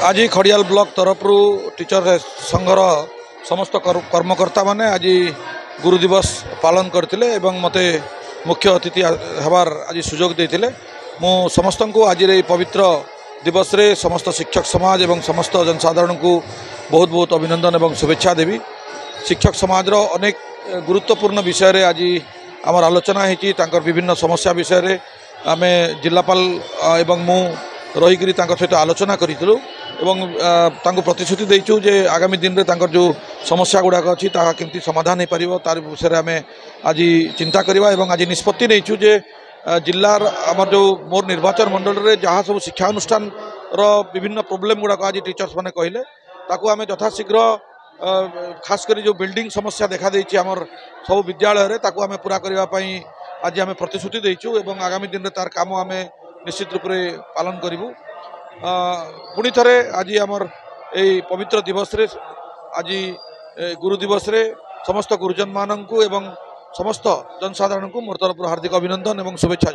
आज खड़ियाल ब्लॉक तरफ टीचर संघर समस्त कर्मकर्ता माने आज गुरु दिवस पालन करते मते मुख्य अतिथि हबार आज सुजोग देते मु समस्त को आज पवित्र दिवस रे समस्त शिक्षक समाज एवं समस्त जनसाधारण को बहुत बहुत अभिनंदन एवं शुभेच्छा देवी। शिक्षक समाज रो अनेक गुरुत्वपूर्ण विषय रे आज आमर आलोचना होती विभिन्न समस्या विषय रे आमे जिलापाल एवं मु रहीकि सहित आलोचना करूँ एवं प्रतिश्रुति देचु जे आगामी दिन में जो समस्या गुड़ाक अच्छी केमती समाधान हो पार तार विषय आम आज चिंता करवा एवं आज निष्पत्ति नहींचु जे जिलार आमर जो मोर निर्वाचन मंडल रे जहाँ सब शिक्षानुष्ठान विभिन्न प्रोब्लेम गुड़ाक आज टीचर्स मैंने कहले ताकू आम यथाशीघ्र खास कर जो बिल्डिंग समस्या देखा देछि आमर सब विद्यालय रे ताकू आम पूरा करने आज आम प्रतिश्रुति देचु एवं आगामी दिन में तार काम आम निश्चित रूप से पालन करूँ। पुणी थे आज आमर यही पवित्र दिवस रे आज गुरु दिवस रे समस्त गुरुजन मानू एवं समस्त जनसाधारण को मोर तरफ हार्दिक अभिनंदन एवं शुभेच्छा।